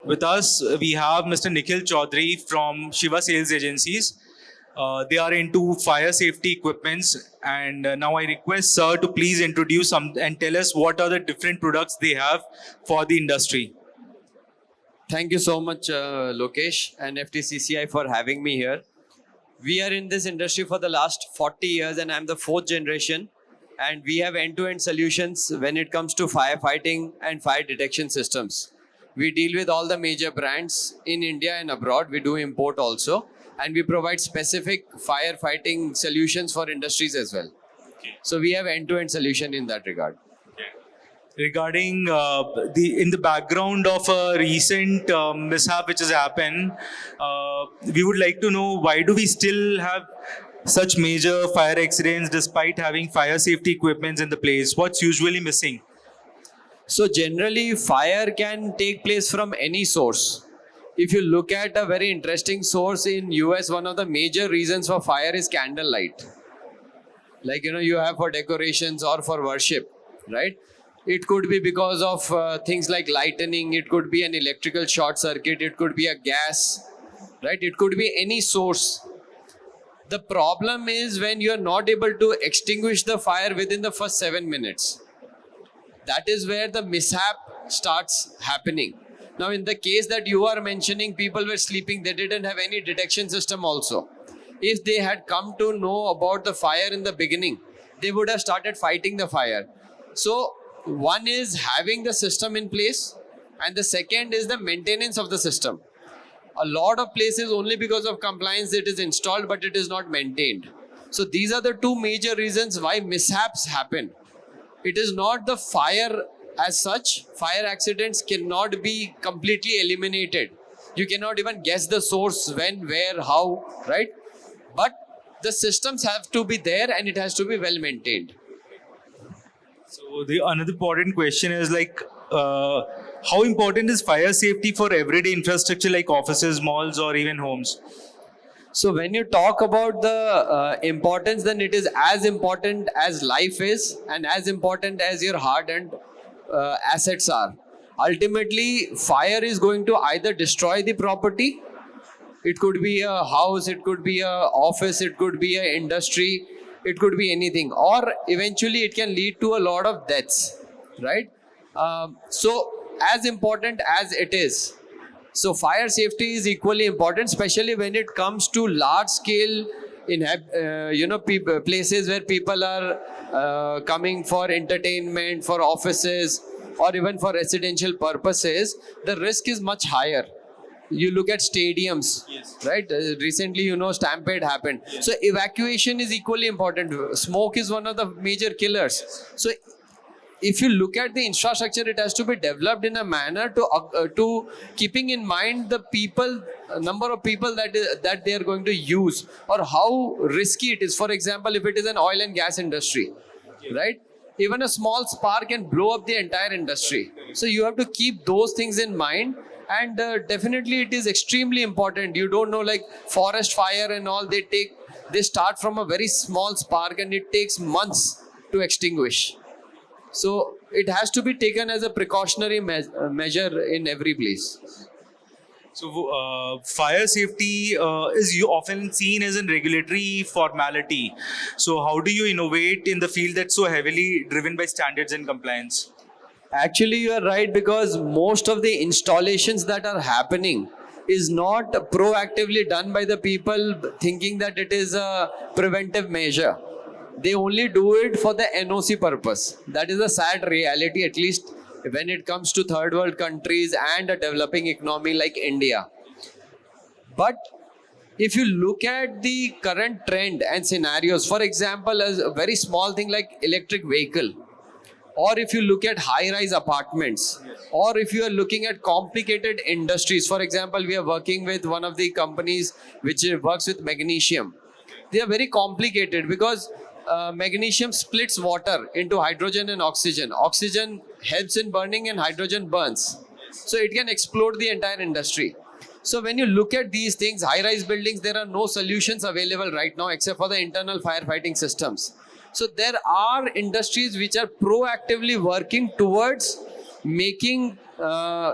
With us, we have Mr. Nikhil Chaudhary from Shiva Sales Agencies. They are into fire safety equipments, and now I request sir to please introduce some and tell us what are the different products they have for the industry. Thank you so much, Lokesh and FTCCI for having me here. We are in this industry for the last 40 years and I'm the 4th generation. And we have end-to-end solutions when it comes to firefighting and fire detection systems. We deal with all the major brands in India and abroad. We do import also. And we provide specific firefighting solutions for industries as well. So we have end-to-end solution in that regard. Regarding in the background of a recent mishap which has happened, we would like to know why do we still have such major fire accidents despite having fire safety equipments in the place? What's usually missing? So generally fire can take place from any source. If you look at a very interesting source in US, one of the major reasons for fire is candlelight. Like, you have for decorations or for worship, right? It could be because of things like lightning. It could be an electrical short circuit. It could be a gas, right? It could be any source. The problem is when you are not able to extinguish the fire within the first 7 minutes. That is where the mishap starts happening. Now, in the case that you are mentioning, people were sleeping. They didn't have any detection system also. If they had come to know about the fire in the beginning, they would have started fighting the fire. So, one is having the system in place, and the second is the maintenance of the system. A lot of places only because of compliance it is installed, but it is not maintained. So these are the two major reasons why mishaps happen. It is not the fire as such. Fire accidents cannot be completely eliminated. You cannot even guess the source, when, where, how, right? But the systems have to be there and it has to be well maintained. So the another important question is like, how important is fire safety for everyday infrastructure like offices, malls, or even homes? So when you talk about the importance, then it is as important as life is and as important as your hard-earned assets are. Ultimately, fire is going to either destroy the property. It could be a house, it could be a office, it could be an industry. It could be anything, or eventually it can lead to a lot of deaths, right? So as important as it is, so fire safety is equally important, especially when it comes to large scale in places where people are coming for entertainment, for offices, or even for residential purposes. The risk is much higher. You look at stadiums, yes, right? Recently, stampede happened. Yes. So evacuation is equally important. Smoke is one of the major killers. Yes. So if you look at the infrastructure, it has to be developed in a manner to keeping in mind the people, number of people that they are going to use, or how risky it is. For example, if it is an oil and gas industry, right? Even a small spark can blow up the entire industry. So you have to keep those things in mind. And definitely it is extremely important. You don't know, like forest fire and all, they start from a very small spark and it takes months to extinguish. So it has to be taken as a precautionary measure in every place. So fire safety is often seen as a regulatory formality. So how do you innovate in the field that's so heavily driven by standards and compliance? Actually, you are right, because most of the installations that are happening is not proactively done by the people thinking that it is a preventive measure. They only do it for the NOC purpose. That is a sad reality, at least when it comes to third world countries and a developing economy like India. But if you look at the current trend and scenarios, for example, as a very small thing like electric vehicle, or if you look at high-rise apartments, or if you are looking at complicated industries, for example, we are working with one of the companies which works with magnesium. They are very complicated because magnesium splits water into hydrogen and oxygen. Oxygen helps in burning and hydrogen burns. So it can explode the entire industry. So when you look at these things, high-rise buildings, there are no solutions available right now except for the internal firefighting systems. So there are industries which are proactively working towards making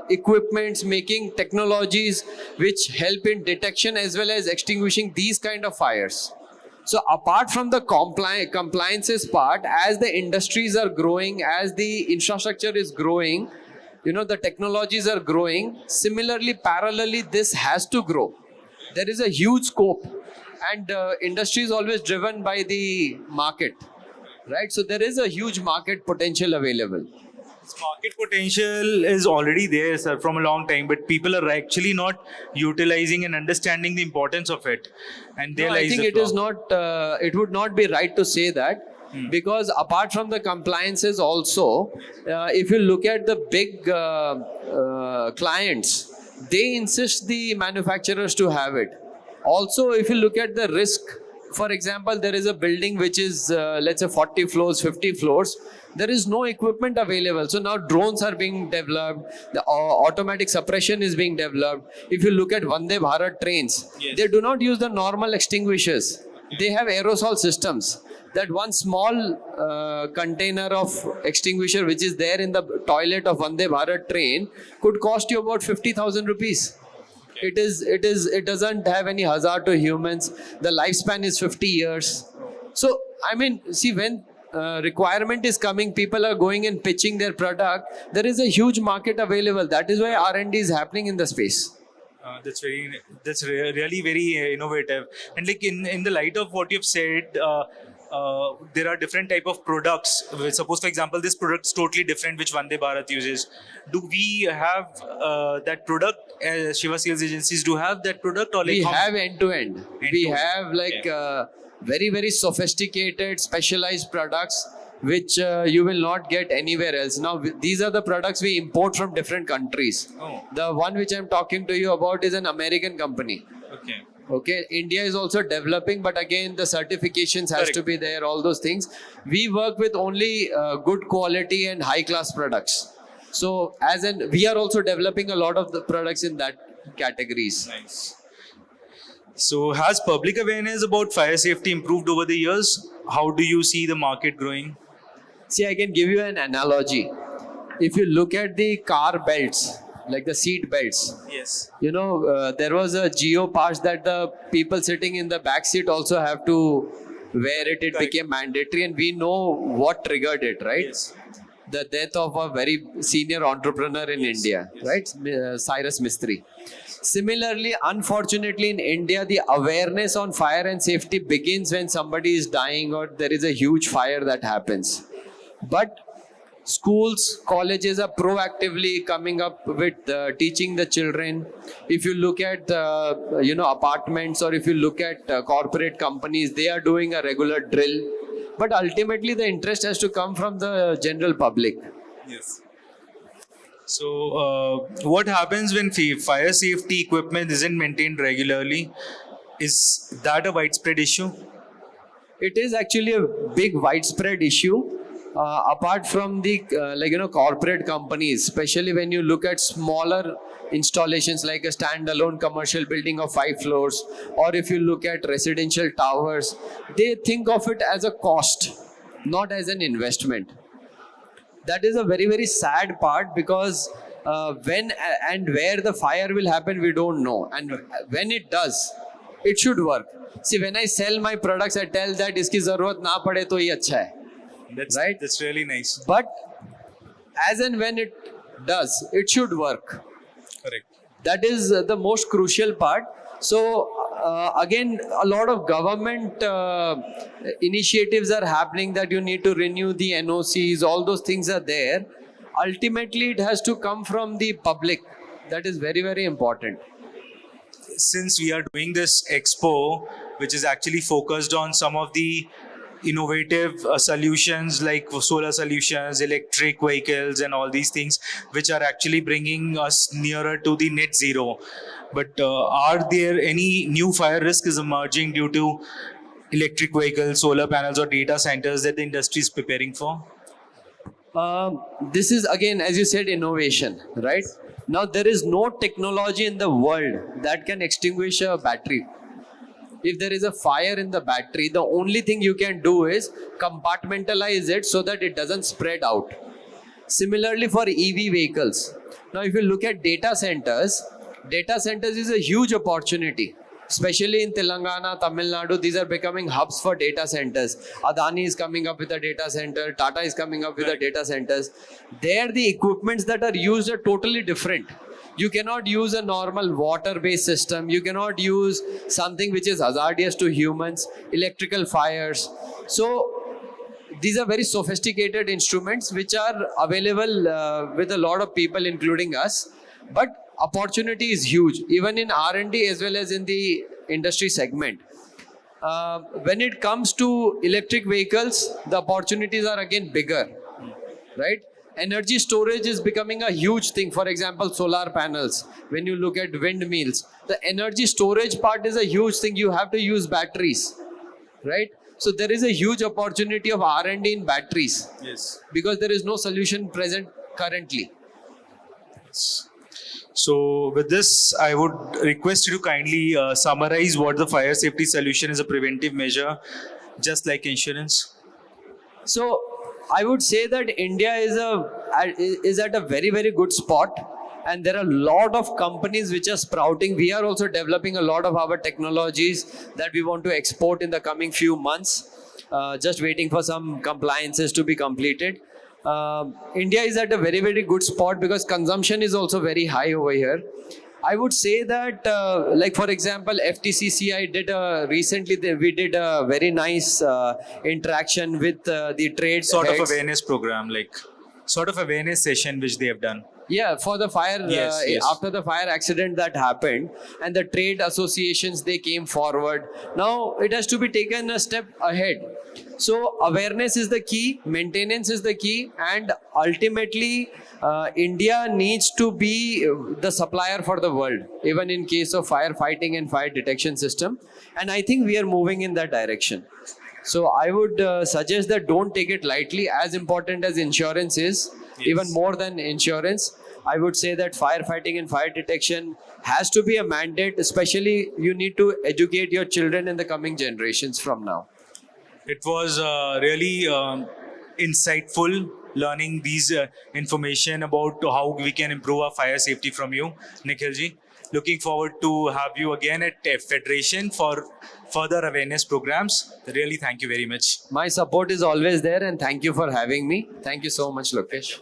equipments, making technologies which help in detection as well as extinguishing these kind of fires. So apart from the compliances part, as the industries are growing, as the infrastructure is growing, the technologies are growing. Similarly, parallelly, this has to grow. There is a huge scope, and industry is always driven by the market, right? So there is a huge market potential available. Market potential is already there, sir, from a long time, but people are actually not utilizing and understanding the importance of it. And there No, I lies think the it is flaw. not. It would not be right to say that, because apart from the compliances, also, if you look at the big clients, they insist the manufacturers to have it. Also, if you look at the risk, for example, there is a building which is let's say 40 floors, 50 floors. There is no equipment available. So now drones are being developed. The automatic suppression is being developed. If you look at Vande Bharat trains, Yes. they do not use the normal extinguishers. They have aerosol systems. That one small container of extinguisher which is there in the toilet of Vande Bharat train could cost you about 50,000 rupees. It doesn't have any hazard to humans. The lifespan is 50 years. So I mean, see, when requirement is coming, people are going and pitching their product. There is a huge market available. That is why R&D is happening in the space. Really very innovative. And like in the light of what you've said, there are different type of products. Suppose, for example, this product is totally different which Vande Bharat uses. Do we have that product? Shiva sales agencies do have that product, or like We have end to end. We End-to-end. have like very, very sophisticated, specialized products which you will not get anywhere else. Now, these are the products we import from different countries. Oh. The one which I'm talking to you about is an American company. Okay. Okay, India is also developing, but again, the certifications has to be there, all those things. We work with only good quality and high class products. So, we are also developing a lot of the products in that categories. Nice. So, has public awareness about fire safety improved over the years? How do you see the market growing? See, I can give you an analogy. If you look at the car belts, like the seat belts, Yes. there was a geo pass that the people sitting in the back seat also have to wear it. It Correct. became mandatory, and we know what triggered it, right? Yes. The death of a very senior entrepreneur in India, yes. right? Cyrus Mistry. Similarly, unfortunately, in India, the awareness on fire and safety begins when somebody is dying or there is a huge fire that happens. But schools, colleges are proactively coming up with teaching the children. If you look at apartments, or if you look at corporate companies, they are doing a regular drill. But ultimately, the interest has to come from the general public. Yes. So, what happens when fire safety equipment isn't maintained regularly? Is that a widespread issue? It is actually a big widespread issue. Apart from the corporate companies, especially when you look at smaller installations like a standalone commercial building of 5 floors, or if you look at residential towers, they think of it as a cost, not as an investment. That is a very, very sad part, because when and where the fire will happen, we don't know. And when it does, it should work. See, when I sell my products, I tell that iski zarurat na pade to ye acha hai. Right? That's really nice. But as and when it does, it should work. Correct. That is the most crucial part. So again, a lot of government initiatives are happening that you need to renew the NOCs. All those things are there. Ultimately, it has to come from the public. That is very, very important. Since we are doing this expo, which is actually focused on some of the innovative solutions like solar solutions, electric vehicles, and all these things, which are actually bringing us nearer to the net zero. But are there any new fire risks emerging due to electric vehicles, solar panels, or data centers that the industry is preparing for? This is again, as you said, innovation, right? Now, there is no technology in the world that can extinguish a battery. If there is a fire in the battery, the only thing you can do is compartmentalize it so that it doesn't spread out. Similarly for EV vehicles. Now, if you look at data centers is a huge opportunity. Especially in Telangana, Tamil Nadu, these are becoming hubs for data centers. Adani is coming up with a data center, Tata is coming up with a data centers. There, the equipments that are used are totally different. You cannot use a normal water-based system. You cannot use something which is hazardous to humans, electrical fires. So, these are very sophisticated instruments which are available with a lot of people, including us. But opportunity is huge, even in R&D as well as in the industry segment. When it comes to electric vehicles, the opportunities are again bigger, right? Energy storage is becoming a huge thing. For example, solar panels. When you look at windmills, the energy storage part is a huge thing. You have to use batteries, right? So there is a huge opportunity of R&D in batteries. Yes. Because there is no solution present currently. So with this, I would request you to kindly summarize what the fire safety solution is a preventive measure, just like insurance. So I would say that India is at a very, very good spot. And there are a lot of companies which are sprouting. We are also developing a lot of our technologies that we want to export in the coming few months. Just waiting for some compliances to be completed. India is at a very, very good spot because consumption is also very high over here. I would say that, like for example, FTCCI did recently, we did a very nice interaction with the trade Sort heads. of awareness program, like sort of awareness session which they have done. Yeah, for the fire, Yes. after the fire accident that happened, and the trade associations, they came forward. Now it has to be taken a step ahead. So awareness is the key, maintenance is the key, and ultimately India needs to be the supplier for the world, even in case of firefighting and fire detection system. And I think we are moving in that direction. So I would suggest that don't take it lightly. As important as insurance is, even more than insurance, I would say that firefighting and fire detection has to be a mandate. Especially you need to educate your children in the coming generations from now. It was really insightful learning these information about how we can improve our fire safety from you, Nikhilji. Looking forward to have you again at Federation for further awareness programs. Really, thank you very much. My support is always there, and thank you for having me. Thank you so much, Lokesh.